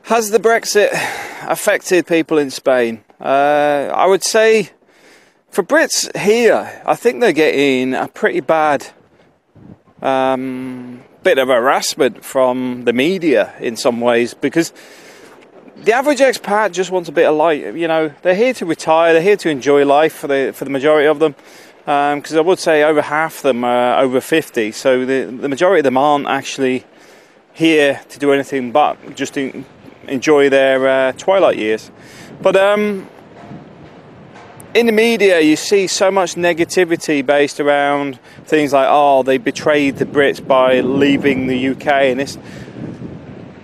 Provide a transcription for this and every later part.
Has the Brexit affected people in Spain? I would say for Brits here, I think they're getting a pretty bad bit of harassment from the media in some ways, because the average expat just wants a bit of light. You know, they're here to retire, they're here to enjoy life for the majority of them. Because I would say over half of them are over 50, so the majority of them aren't actually here to do anything but just enjoy their twilight years. But in the media you see so much negativity based around things like, oh, they betrayed the Brits by leaving the UK, and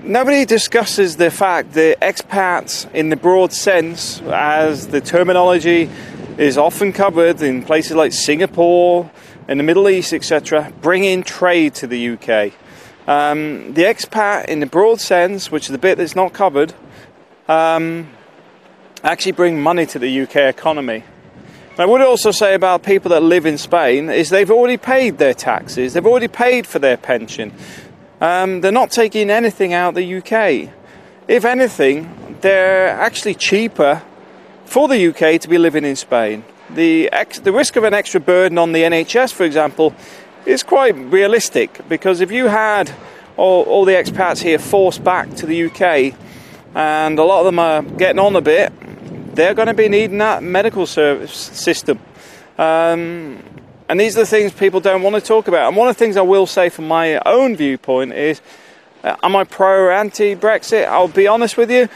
nobody discusses the fact that expats in the broad sense, as the terminology is often covered in places like Singapore, in the Middle East, etc., bring in trade to the UK. The expat in the broad sense, which is the bit that's not covered, actually bring money to the UK economy. I would also say about people that live in Spain is they've already paid their taxes, they've already paid for their pension. They're not taking anything out of the UK. If anything, they're actually cheaper for the UK to be living in Spain. The risk of an extra burden on the NHS, for example, is quite realistic, because if you had all the expats here forced back to the UK, and a lot of them are getting on a bit, they're going to be needing that medical service system. And these are the things people don't want to talk about. And one of the things I will say from my own viewpoint is, am I pro or anti-Brexit? I'll be honest with you,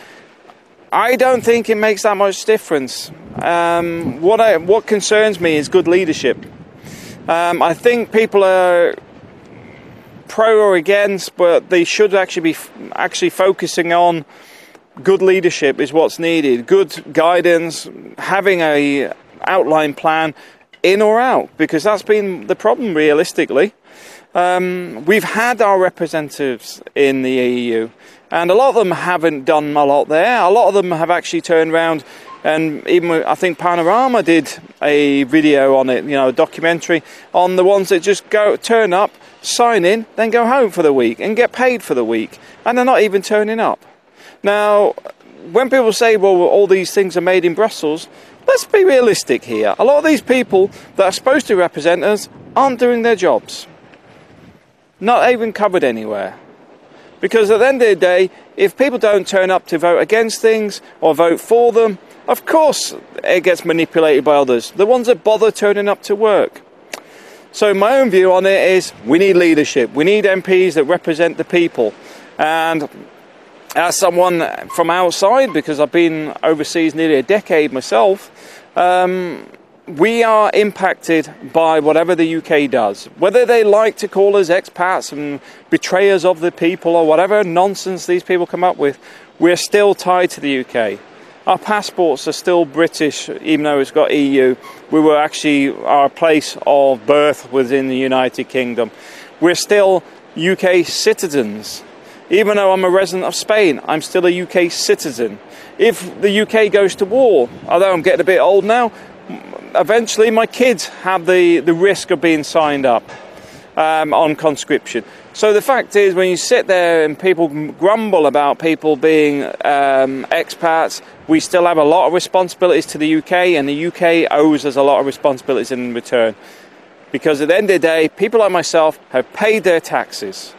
I don't think it makes that much difference. What concerns me is good leadership. I think people are pro or against, but they should actually be focusing on good leadership is what's needed. Good guidance, having a outline plan, in or out, because that's been the problem realistically. We've had our representatives in the EU, and a lot of them haven't done a lot there. A lot of them have actually turned around, and even I think Panorama did a video on it, you know, a documentary on the ones that just turn up, sign in, then go home for the week and get paid for the week, and they're not even turning up. Now, when people say, well, all these things are made in Brussels, let's be realistic here. A lot of these people that are supposed to represent us aren't doing their jobs. Not even covered anywhere. Because at the end of the day, if people don't turn up to vote against things or vote for them, of course it gets manipulated by others, the ones that bother turning up to work. So my own view on it is, we need leadership. We need MPs that represent the people. And as someone from outside, because I've been overseas nearly a decade myself, we are impacted by whatever the UK does. Whether they like to call us expats and betrayers of the people or whatever nonsense these people come up with, we're still tied to the UK. Our passports are still British, even though it's got EU. We were actually, our place of birth was in the United Kingdom. We're still UK citizens. Even though I'm a resident of Spain, I'm still a UK citizen. If the UK goes to war, although I'm getting a bit old now, eventually my kids have the risk of being signed up on conscription. So the fact is, when you sit there and people grumble about people being expats, we still have a lot of responsibilities to the UK, and the UK owes us a lot of responsibilities in return. Because at the end of the day, people like myself have paid their taxes.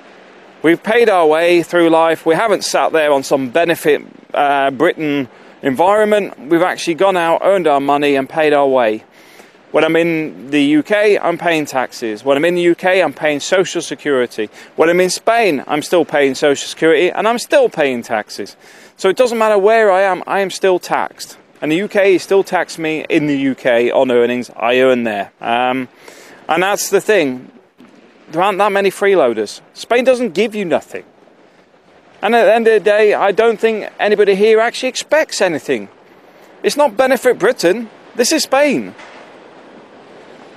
We've paid our way through life. We haven't sat there on some benefit Britain environment. We've actually gone out, earned our money and paid our way. When I'm in the UK, I'm paying taxes. When I'm in the UK, I'm paying social security. When I'm in Spain, I'm still paying social security and I'm still paying taxes. So it doesn't matter where I am still taxed. And the UK still tax me in the UK on earnings I earn there. And that's the thing. There aren't that many freeloaders. Spain doesn't give you nothing. And at the end of the day, I don't think anybody here actually expects anything. It's not benefit Britain. This is Spain.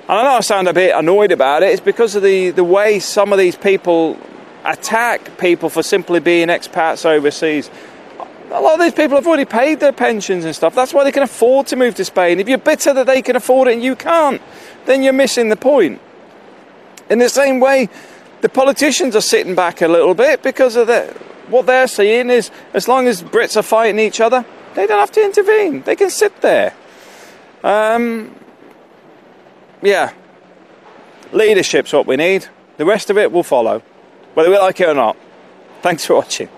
And I know I sound a bit annoyed about it. It's because of the way some of these people attack people for simply being expats overseas. A lot of these people have already paid their pensions and stuff. That's why they can afford to move to Spain. If you're bitter that they can afford it and you can't, then you're missing the point. In the same way, the politicians are sitting back a little bit because of what they're saying is, as long as Brits are fighting each other, they don't have to intervene. They can sit there. Yeah. Leadership's what we need. The rest of it will follow, whether we like it or not. Thanks for watching.